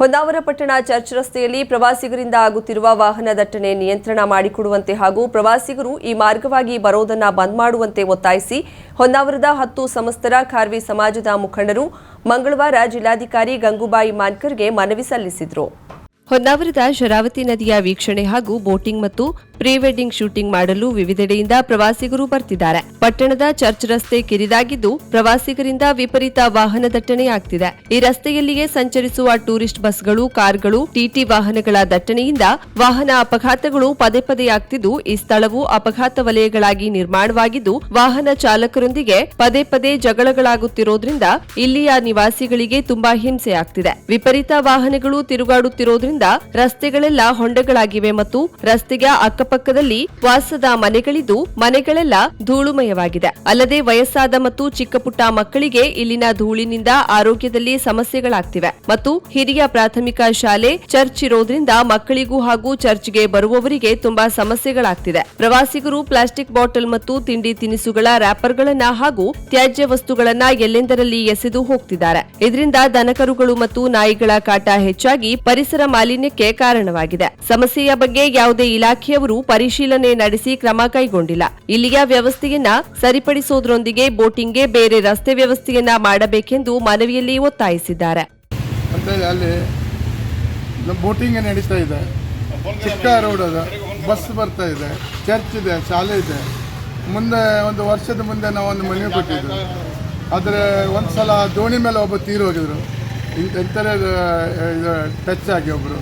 ಹೊನ್ನಾವರ ಪಟ್ಟಣ ಚರ್ಚ್ ರಸ್ತೆಯಲ್ಲಿ ಪ್ರವಾಸಿಗರಿಂದ ಆಗುತ್ತಿರುವ ವಾಹನ ದಟ್ಟಣೆ ನಿಯಂತ್ರಣ ಮಾಡಿಕೊಡುವಂತೆ ಹಾಗೂ ಪ್ರವಾಸಿಗರು ಈ ಮಾರ್ಗವಾಗಿ ಬರೋದನ್ನ ಬಂದ್ ಮಾಡುವಂತೆ ಒತ್ತಾಯಿಸಿ ಹೊನ್ನಾವರದ 10 ಸಮಸ್ತರ ಖಾರ್ವಿ ಸಮಾಜದ ಮುಖಂಡರು ಮಂಗಳವಾರ ಜಿಲ್ಲಾಧಿಕಾರಿ ಗಂಗೂಬಾಯಿ ಮಾನ್ಕರ್ಗೆ ಮನವಿ ಸಲ್ಲಿಸಿದರು. ಹೊನ್ನಾವರದ ಶರಾವತಿ ನದಿಯ ವೀಕ್ಷಣೆ ಹಾಗೂ ಬೋಟಿಂಗ್ ಮತ್ತು ಪ್ರೀ ವೆಡ್ಡಿಂಗ್ ಶೂಟಿಂಗ್ ಮಾಡಲು ವಿವಿಧೆಡೆಯಿಂದ ಪ್ರವಾಸಿಗರು ಬರ್ತಿದ್ದಾರೆ. ಪಟ್ಟಣದ ಚರ್ಚ್ ರಸ್ತೆ ಕಿರಿದಾಗಿದ್ದು ಪ್ರವಾಸಿಗರಿಂದ ವಿಪರೀತ ವಾಹನ ದಟ್ಟಣೆಯಾಗ್ತಿದೆ. ಈ ರಸ್ತೆಯಲ್ಲಿಯೇ ಸಂಚರಿಸುವ ಟೂರಿಸ್ಟ್ ಬಸ್ಗಳು, ಕಾರ್ಗಳು, ಟಿಟಿ ವಾಹನಗಳ ದಟ್ಟಣೆಯಿಂದ ವಾಹನ ಅಪಘಾತಗಳು ಪದೇ ಪದೇ ಆಗ್ತಿದ್ದು ಈ ಸ್ಥಳವು ಅಪಘಾತ ವಲಯಗಳಾಗಿ ನಿರ್ಮಾಣವಾಗಿದ್ದು ವಾಹನ ಚಾಲಕರೊಂದಿಗೆ ಪದೇ ಪದೇ ಜಗಳಗಳಾಗುತ್ತಿರೋದ್ರಿಂದ ಇಲ್ಲಿಯ ನಿವಾಸಿಗಳಿಗೆ ತುಂಬಾ ಹಿಂಸೆ ಆಗ್ತಿದೆ. ವಿಪರೀತ ವಾಹನಗಳು ತಿರುಗಾಡುತ್ತಿರೋದ್ರಿಂದ ರಸ್ತೆಗಳೆಲ್ಲ ಹೊಂಡಗಳಾಗಿವೆ ಮತ್ತು ರಸ್ತೆಯ ಅಕ್ಕಪಕ್ಕದಲ್ಲಿ ವಾಸದ ಮನೆಗಳಿದ್ದು ಮನೆಗಳೆಲ್ಲ ಧೂಳುಮಯವಾಗಿದೆ. ಅಲ್ಲದೆ ವಯಸ್ಸಾದ ಮತ್ತು ಚಿಕ್ಕಪುಟ್ಟ ಮಕ್ಕಳಿಗೆ ಇಲ್ಲಿನ ಧೂಳಿನಿಂದ ಆರೋಗ್ಯದಲ್ಲಿ ಸಮಸ್ಯೆಗಳಾಗ್ತಿವೆ ಮತ್ತು ಹಿರಿಯ ಪ್ರಾಥಮಿಕ ಶಾಲೆ ಚರ್ಚ್ ಇರೋದ್ರಿಂದ ಮಕ್ಕಳಿಗೂ ಹಾಗೂ ಚರ್ಚ್ಗೆ ಬರುವವರಿಗೆ ತುಂಬಾ ಸಮಸ್ಯೆಗಳಾಗ್ತಿದೆ. ಪ್ರವಾಸಿಗರು ಪ್ಲಾಸ್ಟಿಕ್ ಬಾಟಲ್ ಮತ್ತು ತಿಂಡಿ ತಿನಿಸುಗಳ ರ್ಯಾಪರ್ಗಳನ್ನ ಹಾಗೂ ತ್ಯಾಜ್ಯ ವಸ್ತುಗಳನ್ನ ಎಲ್ಲೆಂದರಲ್ಲಿ ಎಸೆದು ಹೋಗ್ತಿದ್ದಾರೆ. ಇದರಿಂದ ದನಕರುಗಳು ಮತ್ತು ನಾಯಿಗಳ ಕಾಟ ಹೆಚ್ಚಾಗಿ ಪರಿಸರ ಮಾಲಿನ್ಯಕ್ಕೆ ಕಾರಣವಾಗಿದೆ. ಸಮಸ್ಯೆಯ ಬಗ್ಗೆ ಯಾವುದೇ ಇಲಾಖೆಯವರು ಪರಿಶೀಲನೆ ನಡೆಸಿ ಕ್ರಮ ಕೈಗೊಂಡಿಲ್ಲ. ಇಲ್ಲಿಯ ವ್ಯವಸ್ಥೆಯನ್ನ ಸರಿಪಡಿಸುವುದರೊಂದಿಗೆ ಬೋಟಿಂಗ್ಗೆ ಬೇರೆ ರಸ್ತೆ ವ್ಯವಸ್ಥೆಯನ್ನ ಮಾಡಬೇಕೆಂದು ಮನವಿಯಲ್ಲಿ ಒತ್ತಾಯಿಸಿದ್ದಾರೆ. ಅಲ್ಲಿ ಬೋಟಿಂಗ್ ನಡೀತಾ ಇದೆ, ಚಿಕ್ಕ ರೋಡ್ ಅದ, ಬಸ್ ಬರ್ತಾ ಇದೆ, ಚರ್ಚ್ ಇದೆ, ಶಾಲೆ ಇದೆ. ಮುಂದೆ ಒಂದು ವರ್ಷದ ಮುಂದೆ ನಾವು ಒಂದು ಮನವಿ ಕೊಟ್ಟಿದ್ದು, ಆದರೆ ಒಂದು ಸಲ ದೋಣಿ ಮೇಲೆ ಒಬ್ಬ ತೀರು ಹೋಗಿದ್ರು. ಎಂಥರ ಟಚ್ ಆಗಿ ಒಬ್ಬರು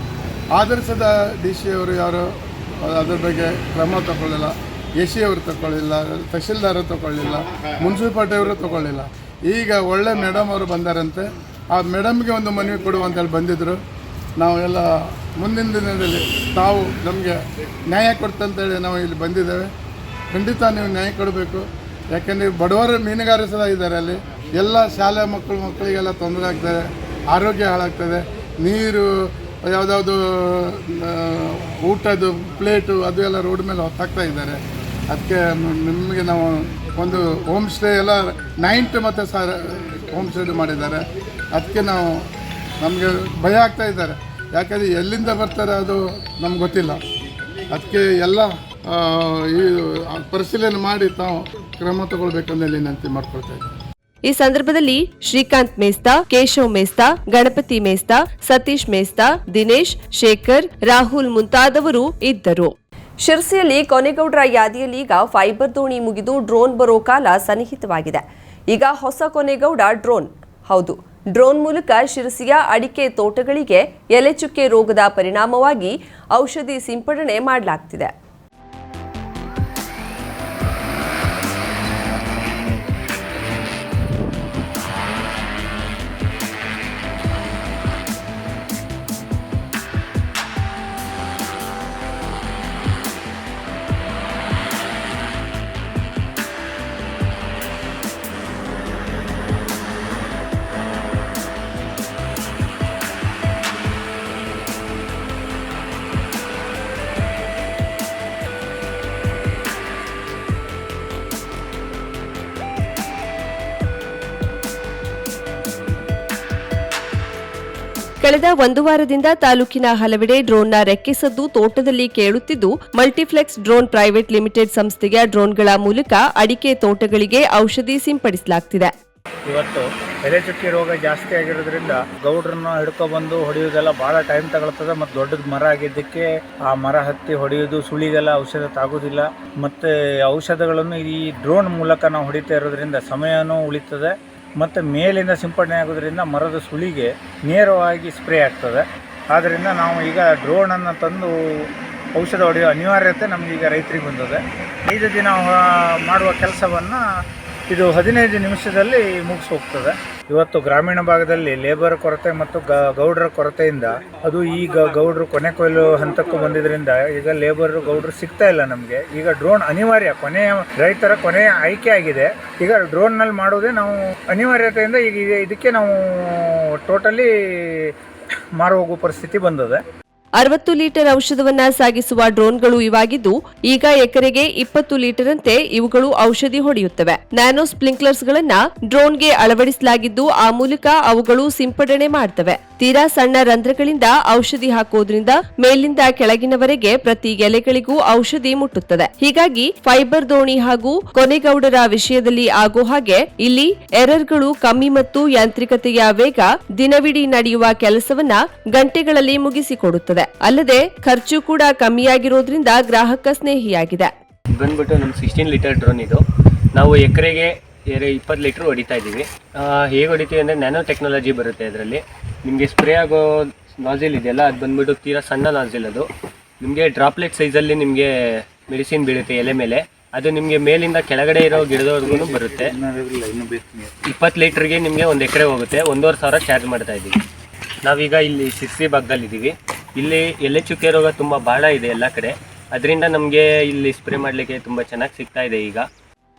ಆಧರಿಸದ ಡಿ ಸಿ ಅವರು ಯಾರು ಅದ್ರ ಬಗ್ಗೆ ಕ್ರಮ ತಗೊಳ್ಳಿಲ್ಲ. ಎ ಸಿ ಅವರು ತಗೊಳ್ಳಿಲ್ಲ, ತಹಶೀಲ್ದಾರ್ ತಗೊಳ್ಳಿಲ್ಲ, ಮುನ್ಸಿಪಾಲ್ಟಿ ಅವರು ತಗೊಳ್ಳಿಲ್ಲ. ಈಗ ಒಳ್ಳೆ ಮೇಡಮ್ ಅವರು ಬಂದಾರಂತೆ. ಆ ಮೇಡಮ್ಗೆ ಒಂದು ಮನವಿ ಕೊಡುವಂತೇಳಿ ಬಂದಿದ್ದರು. ನಾವು ಎಲ್ಲ ಮುಂದಿನ ದಿನದಲ್ಲಿ ತಾವು ನಮಗೆ ನ್ಯಾಯ ಕೊಡ್ತಂತೇಳಿ ನಾವು ಇಲ್ಲಿ ಬಂದಿದ್ದೇವೆ. ಖಂಡಿತ ನೀವು ನ್ಯಾಯ ಕೊಡಬೇಕು. ಯಾಕೆಂದರೆ ಬಡವರು ಮೀನುಗಾರರು ಸಹ ಇದ್ದಾರೆ. ಅಲ್ಲಿ ಎಲ್ಲ ಶಾಲೆ ಮಕ್ಕಳಿಗೆಲ್ಲ ತೊಂದರೆ ಆಗ್ತದೆ, ಆರೋಗ್ಯ ಹಾಳಾಗ್ತದೆ. ನೀರು ಯಾವುದಾವುದು ಊಟದ್ದು ಪ್ಲೇಟು ಅದು ಎಲ್ಲ ರೋಡ್ ಮೇಲೆ ಹೊತ್ತಾಗ್ತಾ ಇದ್ದಾರೆ. ಅದಕ್ಕೆ ನಿಮಗೆ ನಾವು ಒಂದು ಹೋಮ್ ಸ್ಟೇ ಎಲ್ಲ ನೈಟ್ ಮತ್ತು ಹೋಮ್ ಸ್ಟೇ ಮಾಡಿದ್ದಾರೆ. ಅದಕ್ಕೆ ನಮಗೆ ಭಯ ಆಗ್ತಾ ಇದ್ದಾರೆ. ಯಾಕಂದರೆ ಎಲ್ಲಿಂದ ಬರ್ತಾರೆ ಅದು ನಮ್ಗೆ ಗೊತ್ತಿಲ್ಲ. ಅದಕ್ಕೆ ಎಲ್ಲ ಈ ಪರಿಶೀಲನೆ ಮಾಡಿ ತಾವು ಕ್ರಮ ತಗೊಳ್ಬೇಕಂತ ವಿನಂತಿ ಮಾಡ್ಕೊಳ್ತಾ ಇದ್ದಾರೆ. ಈ ಸಂದರ್ಭದಲ್ಲಿ ಶ್ರೀಕಾಂತ್ ಮೇಸ್ತಾ, ಕೇಶವ್ ಮೇಸ್ತಾ, ಗಣಪತಿ ಮೇಸ್ತಾ, ಸತೀಶ್ ಮೇಸ್ತಾ, ದಿನೇಶ್, ಶೇಖರ್, ರಾಹುಲ್ ಮುಂತಾದವರು ಇದ್ದರು. ಶಿರಸಿಯಲ್ಲಿ ಕೊನೆಗೌಡರ ಯಾದಿಯಲ್ಲಿ ಈಗ ಫೈಬರ್ ದೋಣಿ ಮುಗಿದು ಡ್ರೋನ್ ಬರೋ ಕಾಲ ಸನ್ನಿಹಿತವಾಗಿದೆ. ಈಗ ಹೊಸ ಕೊನೆಗೌಡ ಡ್ರೋನ್. ಹೌದು, ಡ್ರೋನ್ ಮೂಲಕ ಶಿರಸಿಯ ಅಡಿಕೆ ತೋಟಗಳಿಗೆ ಎಲೆಚುಕ್ಕೆ ರೋಗದ ಪರಿಣಾಮವಾಗಿ ಔಷಧಿ ಸಿಂಪಡಣೆ ಮಾಡಲಾಗ್ತಿದೆ. ಕಳೆದ ಒಂದು ವಾರದಿಂದ ತಾಲೂಕಿನ ಹಲವೆಡೆ ಡ್ರೋನ್ನ ರೆಕ್ಕೆ ಸದ್ದು ತೋಟದಲ್ಲಿ ಕೇಳುತ್ತಿದ್ದು, ಮಲ್ಟಿಫ್ಲೆಕ್ಸ್ ಡ್ರೋನ್ ಪ್ರೈವೇಟ್ ಲಿಮಿಟೆಡ್ ಸಂಸ್ಥೆಯ ಡ್ರೋನ್ಗಳ ಮೂಲಕ ಅಡಿಕೆ ತೋಟಗಳಿಗೆ ಔಷಧಿ ಸಿಂಪಡಿಸಲಾಗ್ತಿದೆ. ಇವತ್ತು ಎಲೆಚುಕ್ಕಿ ರೋಗ ಜಾಸ್ತಿ ಆಗಿರೋದ್ರಿಂದ ಗೌಡ್ರನ್ನ ಹಿಡ್ಕೊಬಂದು ಹೊಡೆಯೋದೆಲ್ಲ ಭಾಳ ಟೈಮ್ ತಗೊಳ್ತದೆ. ಮತ್ತು ದೊಡ್ಡದು ಮರ ಆಗಿದ್ದಕ್ಕೆ ಆ ಮರ ಹತ್ತಿ ಹೊಡೆಯೋದು, ಸುಳಿಗೆಲ್ಲ ಔಷಧ ತಾಗೋದಿಲ್ಲ. ಮತ್ತು ಔಷಧಗಳನ್ನು ಈ ಡ್ರೋನ್ ಮೂಲಕ ನಾವು ಹೊಡಿತಾ ಇರೋದ್ರಿಂದ ಸಮಯನೂ ಉಳಿತದೆ ಮತ್ತು ಮೇಲಿಂದ ಸಿಂಪಡಣೆ ಆಗೋದ್ರಿಂದ ಮರದ ಸುಳಿಗೆ ನೇರವಾಗಿ ಸ್ಪ್ರೇ ಆಗ್ತದೆ. ಆದ್ದರಿಂದ ನಾವು ಈಗ ಡ್ರೋನನ್ನು ತಂದು ಔಷಧ ಹೊಡೆಯೋ ಅನಿವಾರ್ಯತೆ ನಮಗೀಗ ರೈತರಿಗೆ ಬಂದಿದೆ. 5 ದಿನ ಮಾಡುವ ಕೆಲಸವನ್ನು ಇದು 15 ನಿಮಿಷದಲ್ಲಿ ಮುಗಿಸಿ ಹೋಗ್ತದೆ. ಇವತ್ತು ಗ್ರಾಮೀಣ ಭಾಗದಲ್ಲಿ ಲೇಬರ್ ಕೊರತೆ ಮತ್ತು ಗೌಡರ ಕೊರತೆಯಿಂದ ಅದು ಈಗ ಗೌಡರು ಕೊನೆ ಕೊಯ್ಲು ಹಂತಕ್ಕೂ ಬಂದಿದ್ದರಿಂದ ಈಗ ಲೇಬರ್ ಗೌಡರು ಸಿಗ್ತಾ ಇಲ್ಲ ನಮಗೆ. ಈಗ ಡ್ರೋನ್ ಅನಿವಾರ್ಯ, ರೈತರ ಕೊನೆಯ ಆಯ್ಕೆ ಆಗಿದೆ. ಈಗ ಡ್ರೋನ್ನಲ್ಲಿ ಮಾಡೋದೇ ನಾವು ಅನಿವಾರ್ಯತೆಯಿಂದ ಈಗ ಇದಕ್ಕೆ ನಾವು ಟೋಟಲಿ ಮಾರು ಹೋಗೋ ಪರಿಸ್ಥಿತಿ ಬಂದಿದೆ. 60 ಲೀಟರ್ ಔಷಧವನ್ನ ಸಾಗಿಸುವ ಡ್ರೋನ್ಗಳು ಇವಾಗಿದ್ದು ಈಗ ಎಕರೆಗೆ 20 ಲೀಟರ್ ಇವುಗಳು ಔಷಧಿ ಹೊಡೆಯುತ್ತವೆ. ನ್ಯಾನೋ ಸ್ಪ್ರಿಂಕ್ಲರ್ಸ್ಗಳನ್ನ ಡ್ರೋನ್ಗೆ ಅಳವಡಿಸಲಾಗಿದ್ದು ಆ ಮೂಲಕ ಅವುಗಳು ಸಿಂಪಡಣೆ ಮಾಡ್ತವೆ. ತೀರಾ ಸಣ್ಣ ರಂಧ್ರಗಳಿಂದ ಔಷಧಿ ಹಾಕೋದ್ರಿಂದ ಮೇಲಿಂದ ಕೆಳಗಿನವರೆಗೆ ಪ್ರತಿ ಎಲೆಗಳಿಗೂ ಔಷಧಿ ಮುಟ್ಟುತ್ತದೆ. ಹೀಗಾಗಿ ಫೈಬರ್ ದೋಣಿ ಹಾಗೂ ಕೊನೆಗೌಡರ ವಿಷಯದಲ್ಲಿ ಆಗೋ ಹಾಗೆ ಇಲ್ಲಿ ಎರರ್ಗಳು ಕಮ್ಮಿ ಮತ್ತು ಯಾಂತ್ರಿಕತೆಯ ವೇಗ ದಿನವಿಡೀ ನಡೆಯುವ ಕೆಲಸವನ್ನ ಗಂಟೆಗಳಲ್ಲಿ ಮುಗಿಸಿಕೊಡುತ್ತದೆ. ಅಲ್ಲದೆ ಖರ್ಚು ಕೂಡ ಕಮ್ಮಿಯಾಗಿರೋದ್ರಿಂದ ಗ್ರಾಹಕ ಸ್ನೇಹಿಯಾಗಿದೆ. ಬಂದ್ಬಿಟ್ಟು ನಮ್ಮ 16 ಲೀಟರ್ ಡ್ರೋನ್ ಇದು. ನಾವು ಎಕರೆಗೆ 20 ಲೀಟರ್ ಹೊಡಿತಾ ಇದ್ದೀವಿ. ಹೇಗೆ ಹೊಡಿತೀವಿ ಅಂದರೆ ನ್ಯಾನೋ ಟೆಕ್ನಾಲಜಿ ಬರುತ್ತೆ ಇದರಲ್ಲಿ. ನಿಮಗೆ ಸ್ಪ್ರೇ ಆಗೋ ನಾಜಿಲ್ ಇದೆಯಲ್ಲ, ಅದು ಬಂದ್ಬಿಟ್ಟು ತೀರಾ ಸಣ್ಣ ನಾಜಿಲ್. ಅದು ನಿಮಗೆ ಡ್ರಾಪ್ಲೆಟ್ ಸೈಜಲ್ಲಿ ನಿಮಗೆ ಮೆಡಿಸಿನ್ ಬೀಳುತ್ತೆ ಎಲೆ ಮೇಲೆ. ಅದು ನಿಮಗೆ ಮೇಲಿಂದ ಕೆಳಗಡೆ ಇರೋ ಗಿಡದವರೆಗೂ ಬರುತ್ತೆ. 20 ಲೀಟ್ರಿಗೆ ನಿಮಗೆ 1 ಎಕರೆ ಹೋಗುತ್ತೆ. 1,500 ಚಾರ್ಜ್ ಮಾಡ್ತಾ ಇದ್ದೀವಿ. ನಾವೀಗ ಇಲ್ಲಿ ಶಿರ್ಸಿ ಭಾಗದಲ್ಲಿದ್ದೀವಿ. ಇಲ್ಲಿ ಎಲೆ ಚುಕ್ಕೆ ರೋಗ ತುಂಬ ಭಾಳ ಇದೆ ಎಲ್ಲ ಕಡೆ. ಅದರಿಂದ ನಮಗೆ ಇಲ್ಲಿ ಸ್ಪ್ರೇ ಮಾಡಲಿಕ್ಕೆ ತುಂಬ ಚೆನ್ನಾಗಿ ಸಿಗ್ತಾ ಇದೆ. ಈಗ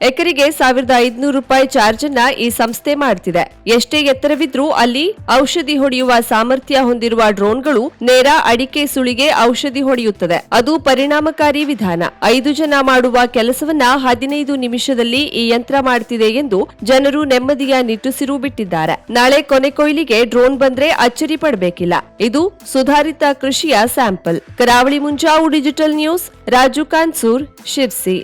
ಎಕರೆಗೆ 1,500 ರೂಪಾಯಿ ಚಾರ್ಜ್ ಅನ್ನ ಈ ಸಂಸ್ಥೆ ಮಾಡ್ತಿದೆ. ಎಷ್ಟೇ ಎತ್ತರವಿದ್ರೂ ಅಲ್ಲಿ ಔಷಧಿ ಹೊಡೆಯುವ ಸಾಮರ್ಥ್ಯ ಹೊಂದಿರುವ ಡ್ರೋನ್ಗಳು ನೇರ ಅಡಿಕೆ ಸುಳಿಗೆ ಔಷಧಿ ಹೊಡೆಯುತ್ತದೆ. ಅದು ಪರಿಣಾಮಕಾರಿ ವಿಧಾನ. 5 ಜನ ಮಾಡುವ ಕೆಲಸವನ್ನ 15 ನಿಮಿಷದಲ್ಲಿ ಈ ಯಂತ್ರ ಮಾಡ್ತಿದೆ ಎಂದು ಜನರು ನೆಮ್ಮದಿಯ ನಿಟ್ಟುಸಿರು ಬಿಟ್ಟಿದ್ದಾರೆ. ನಾಳೆ ಕೊನೆ ಕೊಯ್ಲಿಗೆ ಡ್ರೋನ್ ಬಂದ್ರೆ ಅಚ್ಚರಿ ಪಡಬೇಕಿಲ್ಲ. ಇದು ಸುಧಾರಿತ ಕೃಷಿಯ ಸ್ಯಾಂಪಲ್. ಕರಾವಳಿ ಮುಂಜಾವು ಡಿಜಿಟಲ್ ನ್ಯೂಸ್, ರಾಜು ಕಾನ್ಸೂರ್, ಶಿರ್ಸಿ.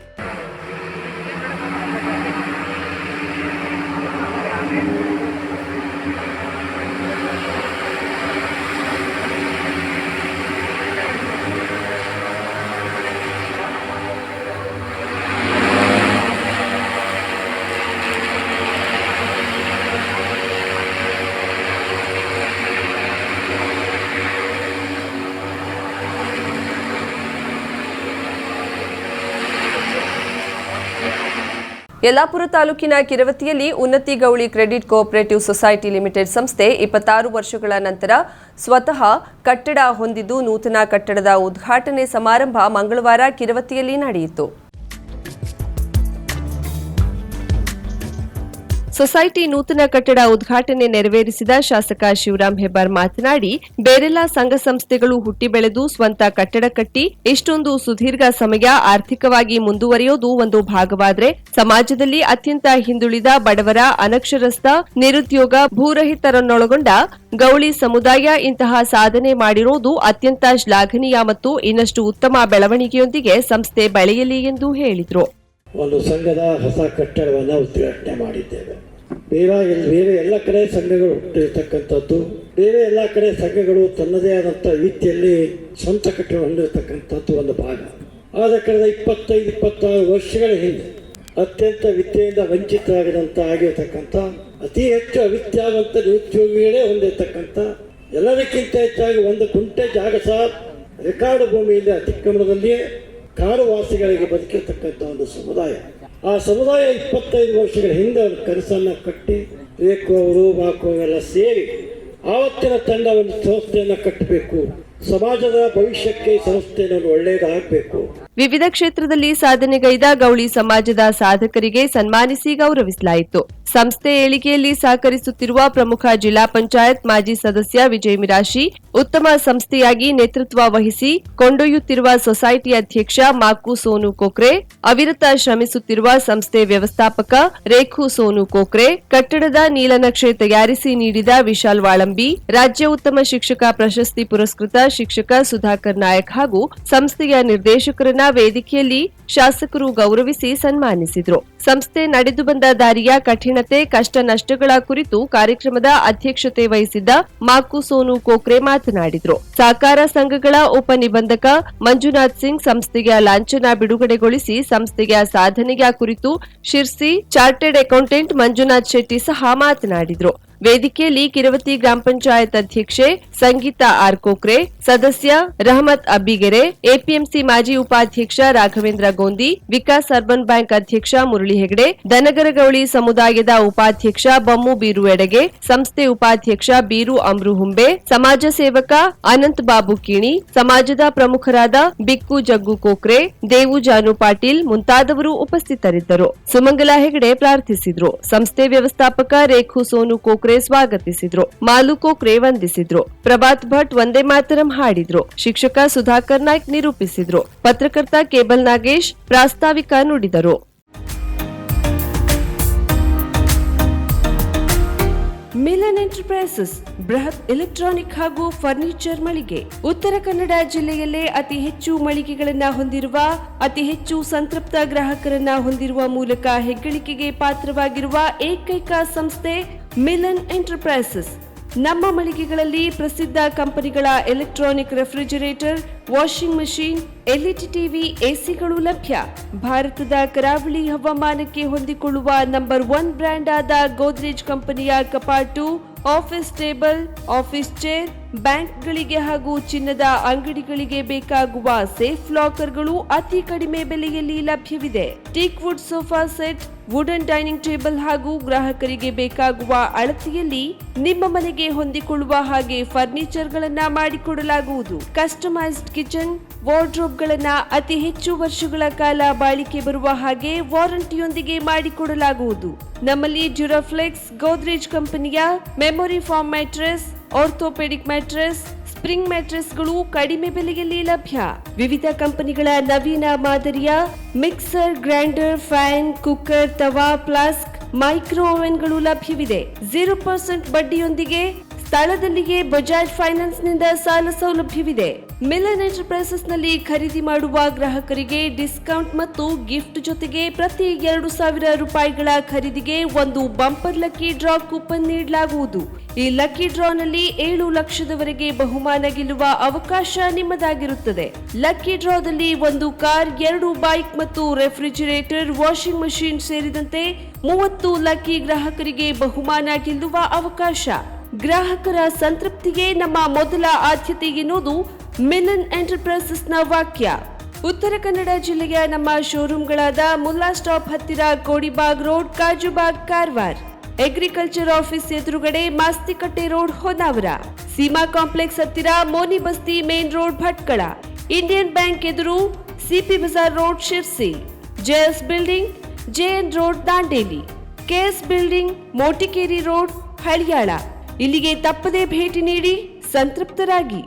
ಯಲ್ಲಾಪುರ ತಾಲೂಕಿನ ಕಿರವತಿಯಲ್ಲಿ ಉನ್ನತಿ ಗೌಳಿ ಕ್ರೆಡಿಟ್ ಕೋಆಪರೇಟಿವ್ ಸೊಸೈಟಿ ಲಿಮಿಟೆಡ್ ಸಂಸ್ಥೆ 26 ವರ್ಷಗಳ ನಂತರ ಸ್ವತಃ ಕಟ್ಟಡ ಹೊಂದಿದ್ದು ನೂತನ ಕಟ್ಟಡದ ಉದ್ಘಾಟನೆ ಸಮಾರಂಭ ಮಂಗಳವಾರ ಕಿರವತಿಯಲ್ಲಿ ನಡೆಯಿತು. ಸೊಸೈಟಿ ನೂತನ ಕಟ್ಟಡ ಉದ್ಘಾಟನೆ ನೆರವೇರಿಸಿದ ಶಾಸಕ ಶಿವರಾಂ ಹೆಬ್ಬಾರ್ ಮಾತನಾಡಿ, ಬೇರೆಲ್ಲ ಸಂಘ ಸಂಸ್ಥೆಗಳು ಹುಟ್ಟಿ ಬೆಳೆದು ಸ್ವಂತ ಕಟ್ಟಡ ಕಟ್ಟಿ ಇಷ್ಟೊಂದು ಸುದೀರ್ಘ ಸಮಯ ಆರ್ಥಿಕವಾಗಿ ಮುಂದುವರಿಯೋದು ಒಂದು ಭಾಗವಾದರೆ, ಸಮಾಜದಲ್ಲಿ ಅತ್ಯಂತ ಹಿಂದುಳಿದ ಬಡವರ, ಅನಕ್ಷರಸ್ಥ, ನಿರುದ್ಯೋಗ, ಭೂರಹಿತರನ್ನೊಳಗೊಂಡ ಗೌಳಿ ಸಮುದಾಯ ಇಂತಹ ಸಾಧನೆ ಮಾಡಿರೋದು ಅತ್ಯಂತ ಶ್ಲಾಘನೀಯ ಮತ್ತು ಇನ್ನಷ್ಟು ಉತ್ತಮ ಬೆಳವಣಿಗೆಯೊಂದಿಗೆ ಸಂಸ್ಥೆ ಬೆಳೆಯಲಿ ಎಂದು ಹೇಳಿದರು. ಒಂದು ಸಂಘದ ಹೊಸ ಕಟ್ಟಡವನ್ನು ಉದ್ಘಾಟನೆ ಮಾಡಿದ್ದೇವೆ. ಬೇರೆ ಎಲ್ಲ ಕಡೆ ಸಂಘಗಳು ಹುಟ್ಟಿರ್ತಕ್ಕಂಥದ್ದು, ಬೇರೆ ಎಲ್ಲ ಕಡೆ ಸಂಘಗಳು ತನ್ನದೇ ಆದಂಥ ರೀತಿಯಲ್ಲಿ ಸ್ವಂತ ಕಟ್ಟಡ ಹೊಂದಿರತಕ್ಕಂಥದ್ದು ಒಂದು ಭಾಗ. ಆದ ಕಳೆದ 25-26 ವರ್ಷಗಳ ಹಿಂದೆ ಅತ್ಯಂತ ವಿದ್ಯೆಯಿಂದ ವಂಚಿತರಾಗಿದಂಥ ಆಗಿರತಕ್ಕಂಥ, ಅತಿ ಹೆಚ್ಚು ಅವಿದ್ಯಾವಂತ ನಿರುದ್ಯೋಗಿಗಳೇ ಹೊಂದಿರತಕ್ಕಂಥ, ಎಲ್ಲದಕ್ಕಿಂತ ಹೆಚ್ಚಾಗಿ 1 ಗುಂಟೆ ಜಾಗ ಸಹ ರೆಕಾರ್ಡ್ ಭೂಮಿಯಿಂದ ಅತಿಕ್ರಮಣದಲ್ಲಿಯೇ ಕಾಡು ವಾಸಿಗಳಿಗೆ ಬದುಕಿರ್ತಕ್ಕಂಥ ಒಂದು ಸಮುದಾಯ. ಆ ಸಮುದಾಯ 25 ವರ್ಷಗಳ ಹಿಂದೆ ಒಂದು ಕನಸನ್ನು ಕಟ್ಟಿ ರೇಖು ಅವರು ಬಾಕು ಎಲ್ಲ ಸೇರಿ ಆವತ್ತಿನ ತಂಡ ಒಂದು ಸಂಸ್ಥೆಯನ್ನು ಕಟ್ಟಬೇಕು, ಸಮಾಜದ ಭವಿಷ್ಯಕ್ಕೆ ಸಂಸ್ಥೆಯನ್ನು ಒಳ್ಳೆಯದಾಗಬೇಕು. ವಿವಿಧ ಕ್ಷೇತ್ರದಲ್ಲಿ ಸಾಧನೆಗೈದ ಗೌಳಿ ಸಮಾಜದ ಸಾಧಕರಿಗೆ ಸನ್ಮಾನಿಸಿ ಗೌರವಿಸಲಾಯಿತು. ಸಂಸ್ಥೆ ಏಳಿಗೆಯಲ್ಲಿ ಸಹಕರಿಸುತ್ತಿರುವ ಪ್ರಮುಖ ಜಿಲ್ಲಾ ಪಂಚಾಯತ್ ಮಾಜಿ ಸದಸ್ಯ ವಿಜಯ್ ಮಿರಾಶಿ, ಉತ್ತಮ ಸಂಸ್ಥೆಯಾಗಿ ನೇತೃತ್ವ ವಹಿಸಿ ಕೊಂಡೊಯ್ಯುತ್ತಿರುವ ಸೊಸೈಟಿ ಅಧ್ಯಕ್ಷ ಮಾಕು ಸೋನು ಕೋಕ್ರೆ, ಅವಿರತ ಶ್ರಮಿಸುತ್ತಿರುವ ಸಂಸ್ಥೆ ವ್ಯವಸ್ಥಾಪಕ ರೇಖು ಸೋನು ಕೋಕ್ರೆ, ಕಟ್ಟಡದ ನೀಲನಕ್ಷೆ ತಯಾರಿಸಿ ನೀಡಿದ ವಿಶಾಲ್ ವಾಳಂಬಿ, ರಾಜ್ಯ ಉತ್ತಮ ಶಿಕ್ಷಕ ಪ್ರಶಸ್ತಿ ಪುರಸ್ಕೃತ ಶಿಕ್ಷಕ ಸುಧಾಕರ್ ನಾಯಕ್ ಹಾಗೂ ಸಂಸ್ಥೆಯ ನಿರ್ದೇಶಕರನ್ನ ವೇದಿಕೆಯಲ್ಲಿ ಶಾಸಕರು ಗೌರವಿಸಿ ಸನ್ಮಾನಿಸಿದರು. ಸಂಸ್ಥೆ ನಡೆದು ಬಂದ ದಾರಿಯ ಕಠಿಣತೆ, ಕಷ್ಟ ನಷ್ಟಗಳ ಕುರಿತು ಕಾರ್ಯಕ್ರಮದ ಅಧ್ಯಕ್ಷತೆ ವಹಿಸಿದ್ದ ಮಾಕು ಸೋನು ಕೋಕ್ರೆ ಮಾತನಾಡಿದರು. ಸಹಕಾರ ಸಂಘಗಳ ಉಪನಿಬಂಧಕ ಮಂಜುನಾಥ್ ಸಿಂಗ್ ಸಂಸ್ಥೆಯ ಲಾಂಛನ ಬಿಡುಗಡೆಗೊಳಿಸಿ ಸಂಸ್ಥೆಯ ಸಾಧನೆಯ ಕುರಿತು ಶಿರ್ಸಿ ಚಾರ್ಟೆಡ್ ಅಕೌಂಟೆಂಟ್ ಮಂಜುನಾಥ್ ಶೆಟ್ಟಿ ಸಹ ಮಾತನಾಡಿದರು. ವೇದಿಕೆಯಲ್ಲಿ ಕಿರವತಿ ಗ್ರಾಮ ಪಂಚಾಯತ್ ಅಧ್ಯಕ್ಷೆ ಸಂಗೀತಾ ಆರ್ ಕೋಕ್ರೆ, ಸದಸ್ಯ ರಹಮತ್ ಅಬ್ಬಿಗೆರೆ, ಎಪಿಎಂಸಿ ಮಾಜಿ ಉಪಾಧ್ಯಕ್ಷ ರಾಘವೇಂದ್ರ ಗೋಂದಿ, ವಿಕಾಸ್ ಅರ್ಬನ್ ಬ್ಯಾಂಕ್ ಅಧ್ಯಕ್ಷ ಮುರಳಿ ಹೆಗಡೆ, ದನಗರಗೌಳಿ ಸಮುದಾಯದ ಉಪಾಧ್ಯಕ್ಷ ಬಮ್ಮು ಬೀರು ಎಡಗೆ, ಸಂಸ್ಥೆ ಉಪಾಧ್ಯಕ್ಷ ಬೀರು ಅಮ್ರು ಹುಂಬೆ, ಸಮಾಜ ಸೇವಕ ಅನಂತ್ ಬಾಬು ಕಿಣಿ, ಸಮಾಜದ ಪ್ರಮುಖರಾದ ಬಿಕ್ಕು ಜಗ್ಗು ಕೋಕ್ರೆ, ದೇವು ಜಾನು ಪಾಟೀಲ್ ಮುಂತಾದವರು ಉಪಸ್ಥಿತರಿದ್ದರು. ಸುಮಂಗಲಾ ಹೆಗಡೆ ಪ್ರಾರ್ಥಿಸಿದರು. ಸಂಸ್ಥೆ ವ್ಯವಸ್ಥಾಪಕ ರೇಖು ಸೋನು ಕೋಕ್ರೆ ಠಾಕ್ರೆ ಸ್ವಾಗತಿಸಿದ್ರು. ಮಾಲು ಕೋಕ್ರೆ ವಂದಿಸಿದ್ರು. ಪ್ರಭಾತ್ ಭಟ್ ವಂದೇ ಮಾತರಂ ಹಾಡಿದ್ರು. ಶಿಕ್ಷಕ ಸುಧಾಕರ್ ನಾಯ್ಕ್ ನಿರೂಪಿಸಿದ್ರು. ಪತ್ರಕರ್ತ ಕೇಬಲ್ ನಾಗೇಶ್ ಪ್ರಾಸ್ತಾವಿಕ ನುಡಿದರು. ಮಿಲನ್ ಎಂಟರ್ಪ್ರೈಸಸ್ ಬೃಹತ್ ಎಲೆಕ್ಟ್ರಾನಿಕ್ ಹಾಗೂ ಫರ್ನಿಚರ್ ಮಳಿಗೆ. ಉತ್ತರ ಕನ್ನಡ ಜಿಲ್ಲೆಯಲ್ಲೇ ಅತಿ ಹೆಚ್ಚು ಮಳಿಗೆಗಳನ್ನ ಹೊಂದಿರುವ, ಅತಿ ಹೆಚ್ಚು ಸಂತೃಪ್ತ ಗ್ರಾಹಕರನ್ನ ಹೊಂದಿರುವ ಮೂಲಕ ಹೆಗ್ಗಳಿಕೆಗೆ ಪಾತ್ರವಾಗಿರುವ ಏಕೈಕ ಸಂಸ್ಥೆ ಮಿಲನ್ ಎಂಟರ್ಪ್ರೈಸಸ್. ನಮ್ಮ ಮಳಿಗೆಗಳಲ್ಲಿ ಪ್ರಸಿದ್ಧ ಕಂಪನಿಗಳ electronic refrigerator, washing machine, LED TV, ಎಸಿಗಳು ಲಭ್ಯ. ಭಾರತದ ಕರಾವಳಿ ಹವಾಮಾನಕ್ಕೆ ಹೊಂದಿಕೊಳ್ಳುವ ನಂಬರ್ 1 ಬ್ರ್ಯಾಂಡ್ ಆದ ಗೋದ್ರೇಜ್ ಕಂಪನಿಯ ಕಪಾಟು, ಆಫೀಸ್ ಟೇಬಲ್, ಆಫೀಸ್ ಚೇರ್, ಬ್ಯಾಂಕ್ಗಳಿಗೆ ಹಾಗೂ ಚಿನ್ನದ ಅಂಗಡಿಗಳಿಗೆ ಬೇಕಾಗುವ ಸೇಫ್ ಲಾಕರ್ಗಳು ಅತಿ ಕಡಿಮೆ ಬೆಲೆಯಲ್ಲಿ ಲಭ್ಯವಿದೆ. Teak wood sofa set, wooden dining table ಹಾಗೂ ಗ್ರಾಹಕರಿಗೆ ಬೇಕಾಗುವ ಅಳತೆಯಲ್ಲಿ ನಿಮ್ಮ ಮನೆಗೆ ಹೊಂದಿಕೊಳ್ಳುವ ಹಾಗೆ ಫರ್ನಿಚರ್ ಗಳನ್ನ ಮಾಡಿಕೊಡಲಾಗುವುದು. ಕಸ್ಟಮೈಸ್ಡ್ ಕಿಚನ್, ವಾರ್ಡ್ರೋಬ್ ಗಳನ್ನ ಅತಿ ಹೆಚ್ಚು ವರ್ಷಗಳ ಕಾಲ ಬಾಳಿಕೆ ಬರುವ ಹಾಗೆ ವಾರಂಟಿಯೊಂದಿಗೆ ಮಾಡಿಕೊಡಲಾಗುವುದು. ನಮ್ಮಲ್ಲಿ ಡ್ಯೂರಾಫ್ಲೆಕ್ಸ್, ಗೋದ್ರೇಜ್ ಕಂಪನಿಯ memory foam mattress, orthopaedic mattress, spring ಮ್ಯಾಟ್ರೆಸ್ಗಳು ಕಡಿಮೆ ಬೆಲೆಯಲ್ಲಿ ಲಭ್ಯ. ವಿವಿಧ ಕಂಪನಿಗಳ ನವೀನ ಮಾದರಿಯ ಮಿಕ್ಸರ್, ಗ್ರೈಂಡರ್, ಫ್ಯಾನ್, ಕುಕ್ಕರ್, ತವಾ, ಫ್ಲಾಸ್ಕ್, ಮೈಕ್ರೋ ಓವೆನ್ಗಳು ಲಭ್ಯವಿದೆ. 0% ಬಡ್ಡಿಯೊಂದಿಗೆ ಸ್ಥಳದಲ್ಲಿಯೇ ಬಜಾಜ್ ಫೈನಾನ್ಸ್ ನಿಂದ ಸಾಲ ಸೌಲಭ್ಯವಿದೆ. ಮಿಲನ್ ಎಂಟರ್ಪ್ರೈಸಸ್ ನಲ್ಲಿ ಖರೀದಿ ಮಾಡುವ ಗ್ರಾಹಕರಿಗೆ ಡಿಸ್ಕೌಂಟ್ ಮತ್ತು ಗಿಫ್ಟ್ ಜೊತೆಗೆ ಪ್ರತಿ 2,000 ರೂಪಾಯಿಗಳ ಖರೀದಿಗೆ ಒಂದು ಬಂಪರ್ ಲಕ್ಕಿ ಡ್ರಾ ಕೂಪನ್ ನೀಡಲಾಗುವುದು. ಈ ಲಕ್ಕಿ ಡ್ರಾನಲ್ಲಿ 7 ಲಕ್ಷದವರೆಗೆ ಬಹುಮಾನ ಗೆಲ್ಲುವ ಅವಕಾಶ ನಿಮ್ಮದಾಗಿರುತ್ತದೆ. ಲಕ್ಕಿ ಡ್ರಾದಲ್ಲಿ 1 ಕಾರ್, 2 ಬೈಕ್ ಮತ್ತು ರೆಫ್ರಿಜರೇಟರ್, ವಾಷಿಂಗ್ ಮಷೀನ್ ಸೇರಿದಂತೆ 30 ಲಕ್ಕಿ ಗ್ರಾಹಕರಿಗೆ ಬಹುಮಾನ ಗೆಲ್ಲುವ ಅವಕಾಶ. ಗ್ರಾಹಕರ ಸಂತೃಪ್ತಿಗೆ ನಮ್ಮ ಮೊದಲ ಆದ್ಯತೆ ಎನ್ನುವುದು ಮಿಲನ್ ಎಂಟರ್ಪ್ರೈಸಸ್ನ ವಾಕ್ಯ. ಉತ್ತರ ಕನ್ನಡ ಜಿಲ್ಲೆಯ ನಮ್ಮ ಶೋರೂಮ್ಗಳಾದ ಮುಲ್ಲಾ ಸ್ಟಾಪ್ ಹತ್ತಿರ Kodibag road, Kajubag, Karwar. Agriculture office ಎದುರುಗಡೆ ಮಾಸ್ತಿಕಟ್ಟೆ ರೋಡ್, ಹೊನ್ನಾವರ. ಸೀಮಾ ಕಾಂಪ್ಲೆಕ್ಸ್ ಹತ್ತಿರ Moni Basti main road, Bhatkal. Indian bank ಎದುರು CP Bazar road, Sirsi. JS building, JN road, Dandeli. KS building, Motikeri road, Haliyal. ಇಲ್ಲಿಗೆ ತಪ್ಪದೇ ಭೇಟಿ ನೀಡಿ ಸಂತೃಪ್ತರಾಗಿ.